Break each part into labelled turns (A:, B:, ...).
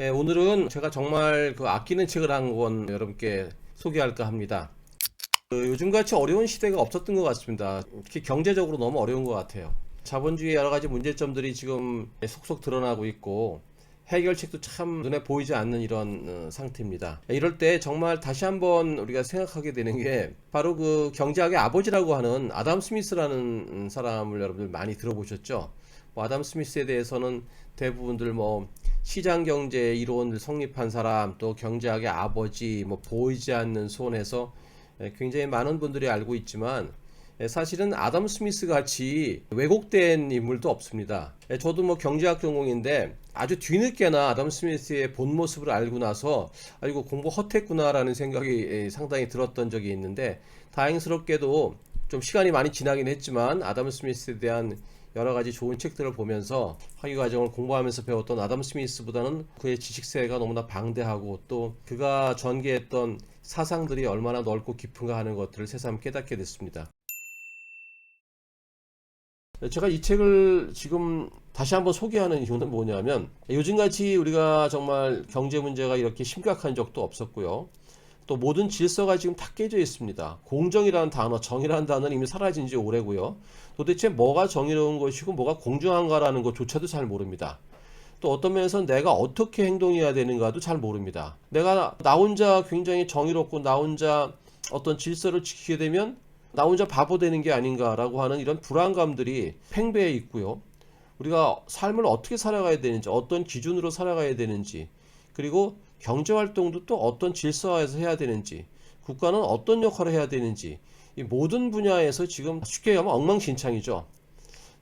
A: 오늘은 제가 정말 아끼는 책을 한 권 여러분께 소개할까 합니다. 요즘같이 어려운 시대가 없었던 것 같습니다. 특히 경제적으로 너무 어려운 것 같아요. 자본주의의 여러 가지 문제점들이 지금 속속 드러나고 있고 해결책도 참 눈에 보이지 않는 이런 상태입니다. 이럴 때 정말 다시 한번 우리가 생각하게 되는 게 바로 그 경제학의 아버지라고 하는 아담 스미스라는 사람을 여러분들 많이 들어보셨죠? 아담 스미스에 대해서는 대부분들 시장 경제 이론을 성립한 사람, 또 경제학의 아버지, 보이지 않는 손에서 굉장히 많은 분들이 알고 있지만 사실은 아담 스미스 같이 왜곡된 인물도 없습니다. 저도 경제학 전공인데 아주 뒤늦게나 아담 스미스의 본 모습을 알고 나서 이거 공부 헛했구나라는 생각이 상당히 들었던 적이 있는데, 다행스럽게도 좀 시간이 많이 지나긴 했지만 아담 스미스에 대한 여러 가지 좋은 책들을 보면서 학위 과정을 공부하면서 배웠던 아담 스미스보다는 그의 지식세가 너무나 방대하고 또 그가 전개했던 사상들이 얼마나 넓고 깊은가 하는 것들을 새삼 깨닫게 됐습니다. 제가 이 책을 지금 다시 한번 소개하는 이유는 뭐냐면, 요즘같이 우리가 정말 경제 문제가 이렇게 심각한 적도 없었고요. 또 모든 질서가 지금 다 깨져 있습니다. 공정이라는 단어, 정의라는 단어는 이미 사라진 지 오래고요. 도대체 뭐가 정의로운 것이고 뭐가 공정한가라는 것조차도 잘 모릅니다. 또 어떤 면에서는 내가 어떻게 행동해야 되는가도 잘 모릅니다. 내가 나 혼자 굉장히 정의롭고 나 혼자 어떤 질서를 지키게 되면 나 혼자 바보 되는 게 아닌가라고 하는 이런 불안감들이 팽배해 있고요. 우리가 삶을 어떻게 살아가야 되는지, 어떤 기준으로 살아가야 되는지, 그리고 경제활동도 또 어떤 질서화에서 해야 되는지, 국가는 어떤 역할을 해야 되는지, 이 모든 분야에서 지금 쉽게 얘기하면 엉망진창이죠.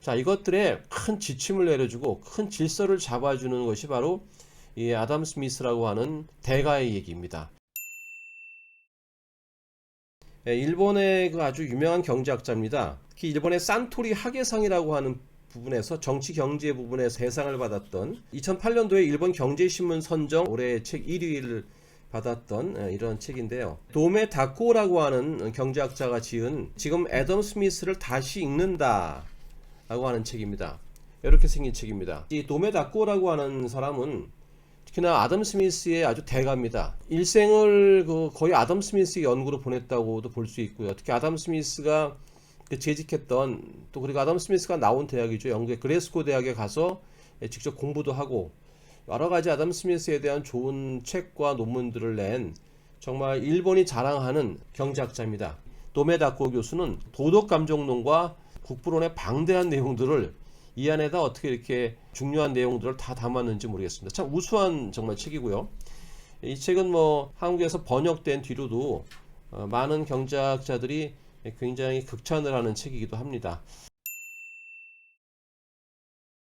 A: 자, 이것들에 큰 지침을 내려주고 큰 질서를 잡아주는 것이 바로 이 아담 스미스라고 하는 대가의 얘기입니다. 일본의 아주 유명한 경제학자입니다. 특히 일본의 산토리 하게상이라고 하는 부분에서 정치 경제 부분에서 대상을 받았던 2008년도에 일본 경제신문 선정 올해 책 1위를 받았던 이런 책인데요. 도메 다코라고 하는 경제학자가 지은 지금 애덤 스미스를 다시 읽는다 라고 하는 책입니다. 이렇게 생긴 책입니다. 이 도메 다코라고 하는 사람은 특히나 아담 스미스의 아주 대가입니다. 일생을 거의 아담 스미스 연구로 보냈다고도 볼 수 있고요. 특히 아담 스미스가 재직했던, 또 그리고 아담 스미스가 나온 대학이죠. 영국의 그래스고 대학에 가서 직접 공부도 하고 여러 가지 아담 스미스에 대한 좋은 책과 논문들을 낸 정말 일본이 자랑하는 경제학자입니다. 도메다코 교수는 도덕감정론과 국부론의 방대한 내용들을 이 안에다 어떻게 이렇게 중요한 내용들을 다 담았는지 모르겠습니다. 참 우수한 정말 책이고요. 이 책은 한국에서 번역된 뒤로도 많은 경제학자들이 굉장히 극찬을 하는 책이기도 합니다.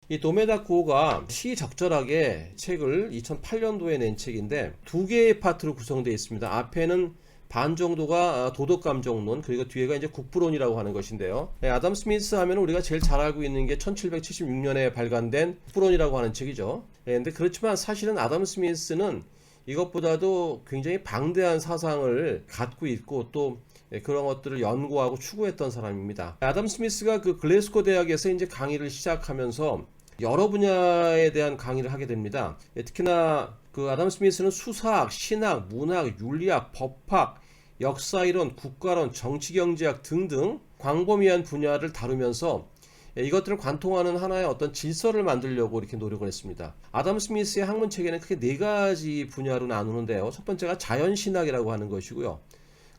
A: 이 도메다쿠오가 시적절하게 책을 2008년도에 낸 책인데 두 개의 파트로 구성되어 있습니다. 앞에는 반 정도가 도덕감정론, 그리고 뒤에가 이제 국부론이라고 하는 것인데요. 아담 스미스 하면 우리가 제일 잘 알고 있는 게 1776년에 발간된 국부론이라고 하는 책이죠. 근데 그렇지만 사실은 아담 스미스는 이것보다도 굉장히 방대한 사상을 갖고 있고 또 그런 것들을 연구하고 추구했던 사람입니다. 아담 스미스가 그 글래스고 대학에서 이제 강의를 시작하면서 여러 분야에 대한 강의를 하게 됩니다. 특히나 그 아담 스미스는 수사학, 신학, 문학, 윤리학, 법학, 역사이론, 국가론, 정치경제학 등등 광범위한 분야를 다루면서 이것들을 관통하는 하나의 어떤 질서를 만들려고 이렇게 노력을 했습니다. 아담 스미스의 학문체계는 크게 네 가지 분야로 나누는데요. 첫 번째가 자연신학이라고 하는 것이고요.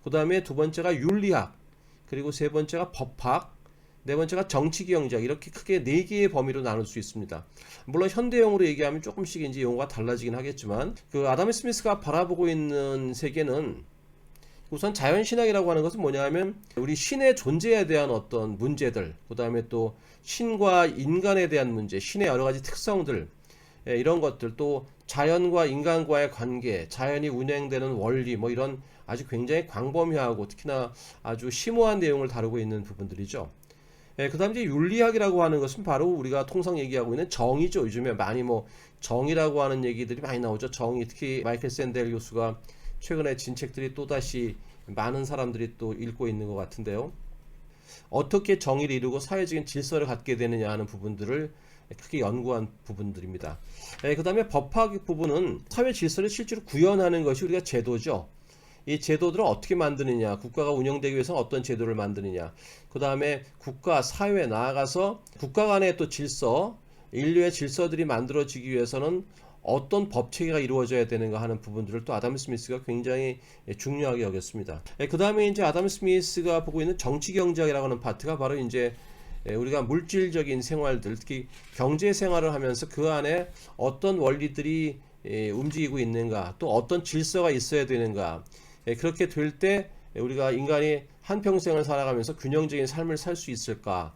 A: 그 다음에 두 번째가 윤리학, 그리고 세 번째가 법학, 네 번째가 정치경제학, 이렇게 크게 네 개의 범위로 나눌 수 있습니다. 물론 현대용으로 얘기하면 조금씩 이제 용어가 달라지긴 하겠지만 그 아담 스미스가 바라보고 있는 세계는 우선 자연신학이라고 하는 것은 뭐냐면 우리 신의 존재에 대한 어떤 문제들, 그 다음에 또 신과 인간에 대한 문제, 신의 여러 가지 특성들, 이런 것들, 또 자연과 인간과의 관계, 자연이 운행되는 원리, 이런 아주 굉장히 광범위하고 특히나 아주 심오한 내용을 다루고 있는 부분들이죠. 그 다음 이제 윤리학이라고 하는 것은 바로 우리가 통상 얘기하고 있는 정의죠. 요즘에 많이 정의라고 하는 얘기들이 많이 나오죠. 정의, 특히 마이클 샌델 교수가 최근에 진 책들이 또다시 많은 사람들이 또 읽고 있는 것 같은데요. 어떻게 정의를 이루고 사회적인 질서를 갖게 되느냐 하는 부분들을 크게 연구한 부분들입니다. 그 다음에 법학 부분은 사회 질서를 실제로 구현하는 것이 우리가 제도죠. 이 제도들을 어떻게 만드느냐, 국가가 운영되기 위해서 어떤 제도를 만드느냐, 그 다음에 국가, 사회 나아가서 국가 간의 또 질서, 인류의 질서들이 만들어지기 위해서는 어떤 법 체계가 이루어져야 되는가 하는 부분들을 또 아담 스미스가 굉장히 중요하게 여겼습니다. 그 다음에 이제 아담 스미스가 보고 있는 정치 경제학이라고 하는 파트가 바로 이제 우리가 물질적인 생활들, 특히 경제 생활을 하면서 그 안에 어떤 원리들이 움직이고 있는가, 또 어떤 질서가 있어야 되는가, 그렇게 될 때 우리가 인간이 한평생을 살아가면서 균형적인 삶을 살 수 있을까,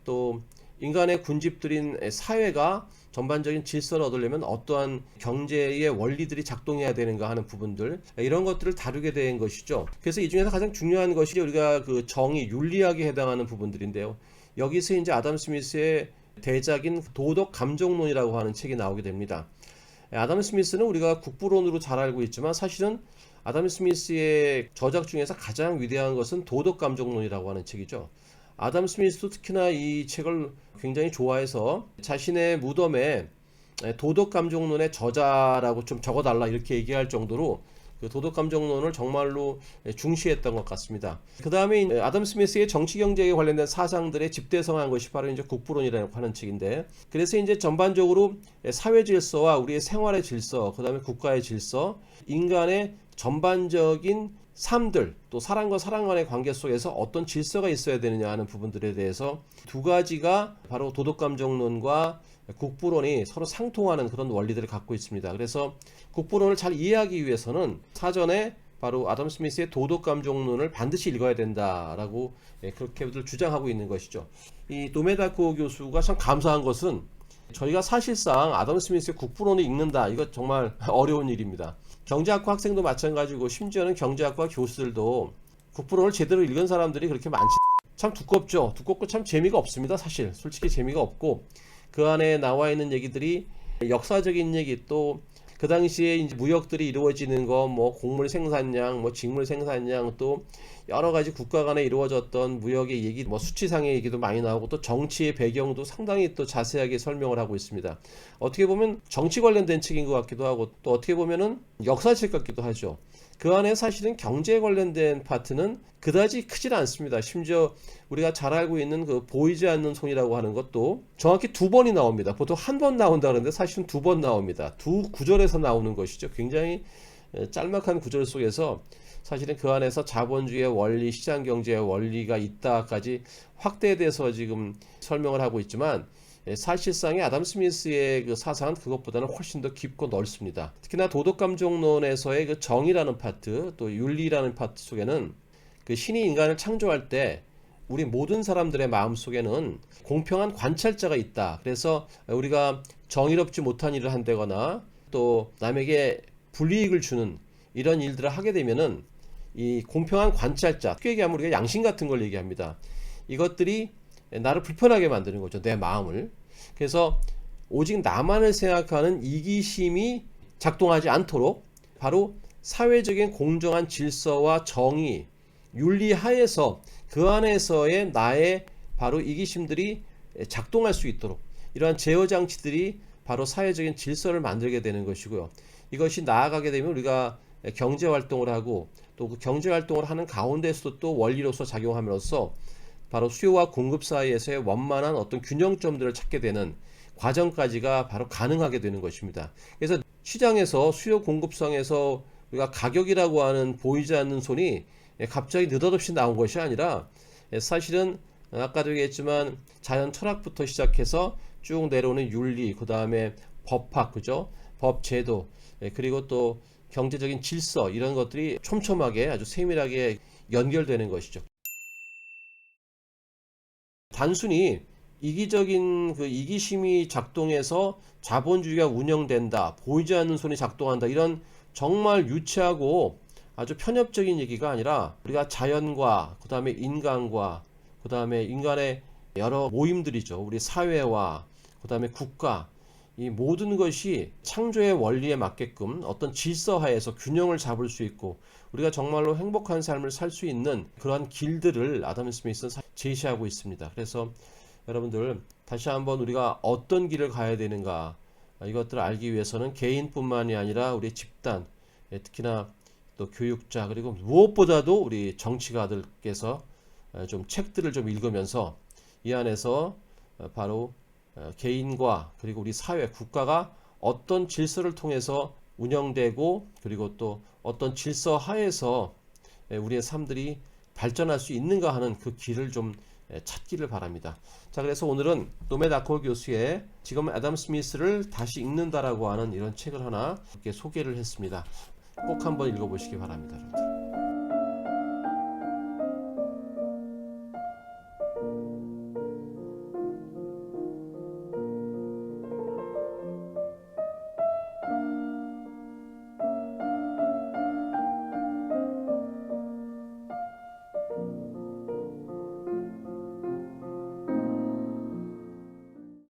A: 또 인간의 군집들인 사회가 전반적인 질서를 얻으려면 어떠한 경제의 원리들이 작동해야 되는가 하는 부분들, 이런 것들을 다루게 된 것이죠. 그래서 이 중에서 가장 중요한 것이 우리가 그 정의, 윤리학에 해당하는 부분들인데요. 여기서 이제 아담 스미스의 대작인 도덕 감정론이라고 하는 책이 나오게 됩니다. 아담 스미스는 우리가 국부론으로 잘 알고 있지만 사실은 아담 스미스의 저작 중에서 가장 위대한 것은 도덕 감정론이라고 하는 책이죠. 아담 스미스도 특히나 이 책을 굉장히 좋아해서 자신의 무덤에 도덕 감정론의 저자라고 좀 적어달라 이렇게 얘기할 정도로 그 도덕 감정론을 정말로 중시했던 것 같습니다. 그 다음에 아담 스미스의 정치 경제에 관련된 사상들의 집대성한 것이 바로 이제 국부론이라고 하는 책인데, 그래서 이제 전반적으로 사회 질서와 우리의 생활의 질서, 그 다음에 국가의 질서, 인간의 전반적인 삶들, 또 사람과 사람 간의 관계 속에서 어떤 질서가 있어야 되느냐 하는 부분들에 대해서 두 가지가 바로 도덕감정론과 국부론이 서로 상통하는 그런 원리들을 갖고 있습니다. 그래서 국부론을 잘 이해하기 위해서는 사전에 바로 아담 스미스의 도덕감정론을 반드시 읽어야 된다라고 그렇게들 주장하고 있는 것이죠. 이 도메다코 교수가 참 감사한 것은 저희가 사실상 아담 스미스의 국부론을 읽는다, 이거 정말 어려운 일입니다. 경제학과 학생도 마찬가지고 심지어는 경제학과 교수들도 국부론을 제대로 읽은 사람들이 그렇게 많지, 참 두껍죠. 두껍고 참 재미가 없습니다. 사실 솔직히 재미가 없고, 그 안에 나와 있는 얘기들이 역사적인 얘기, 또 그 당시에 이제 무역들이 이루어지는 거, 뭐 곡물 생산량, 뭐 직물 생산량, 또 여러 가지 국가 간에 이루어졌던 무역의 얘기, 뭐 수치상의 얘기도 많이 나오고, 또 정치의 배경도 상당히 또 자세하게 설명을 하고 있습니다. 어떻게 보면 정치 관련된 책인 것 같기도 하고, 또 어떻게 보면은 역사책 같기도 하죠. 그 안에 사실은 경제 관련된 파트는 그다지 크질 않습니다. 심지어 우리가 잘 알고 있는 그 보이지 않는 손이라고 하는 것도 정확히 2번이 나옵니다. 보통 한 번 나온다 그러는데 사실은 2번 나옵니다. 2구절에서 나오는 것이죠. 굉장히 짤막한 구절 속에서 사실은 그 안에서 자본주의의 원리, 시장경제의 원리가 있다까지 확대돼서 지금 설명을 하고 있지만, 사실상의 아담 스미스의 그 사상은 그것보다는 훨씬 더 깊고 넓습니다. 특히나 도덕감정론에서의 그 정의라는 파트, 또 윤리라는 파트 속에는 그 신이 인간을 창조할 때 우리 모든 사람들의 마음 속에는 공평한 관찰자가 있다. 그래서 우리가 정의롭지 못한 일을 한다거나 또 남에게 불이익을 주는 이런 일들을 하게 되면은 이 공평한 관찰자, 쉽게 얘기하면 우리가 양심 같은 걸 얘기합니다. 이것들이 나를 불편하게 만드는 거죠. 내 마음을. 그래서 오직 나만을 생각하는 이기심이 작동하지 않도록 바로 사회적인 공정한 질서와 정의, 윤리 하에서 그 안에서의 나의 바로 이기심들이 작동할 수 있도록 이러한 제어 장치들이 바로 사회적인 질서를 만들게 되는 것이고요. 이것이 나아가게 되면 우리가 경제 활동을 하고, 또 그 경제 활동을 하는 가운데서도 또 원리로서 작용함으로써 바로 수요와 공급 사이에서의 원만한 어떤 균형점들을 찾게 되는 과정까지가 바로 가능하게 되는 것입니다. 그래서 시장에서 수요 공급성에서 우리가 가격이라고 하는 보이지 않는 손이 갑자기 느닷없이 나온 것이 아니라, 사실은 아까도 얘기했지만 자연 철학부터 시작해서 쭉 내려오는 윤리, 그 다음에 법학, 그죠? 법 제도, 그리고 또 경제적인 질서, 이런 것들이 촘촘하게 아주 세밀하게 연결되는 것이죠. 단순히 이기적인 그 이기심이 작동해서 자본주의가 운영된다, 보이지 않는 손이 작동한다, 이런 정말 유치하고 아주 편협적인 얘기가 아니라 우리가 자연과 그 다음에 인간과 그 다음에 인간의 여러 모임들이죠. 우리 사회와 그 다음에 국가, 이 모든 것이 창조의 원리에 맞게끔 어떤 질서하에서 균형을 잡을 수 있고 우리가 정말로 행복한 삶을 살 수 있는 그러한 길들을 아담 스미스는 제시하고 있습니다. 그래서 여러분들 다시 한번 우리가 어떤 길을 가야 되는가, 이것들을 알기 위해서는 개인뿐만이 아니라 우리 집단, 특히나 또 교육자, 그리고 무엇보다도 우리 정치가들께서 좀 책들을 좀 읽으면서 이 안에서 바로 개인과 그리고 우리 사회, 국가가 어떤 질서를 통해서 운영되고, 그리고 또 어떤 질서 하에서 우리의 삶들이 발전할 수 있는가 하는 그 길을 좀 찾기를 바랍니다. 자, 그래서 오늘은 노메 다코 교수의 지금 애덤 스미스를 다시 읽는다라고 하는 이런 책을 하나 이렇게 소개를 했습니다. 꼭 한번 읽어보시기 바랍니다.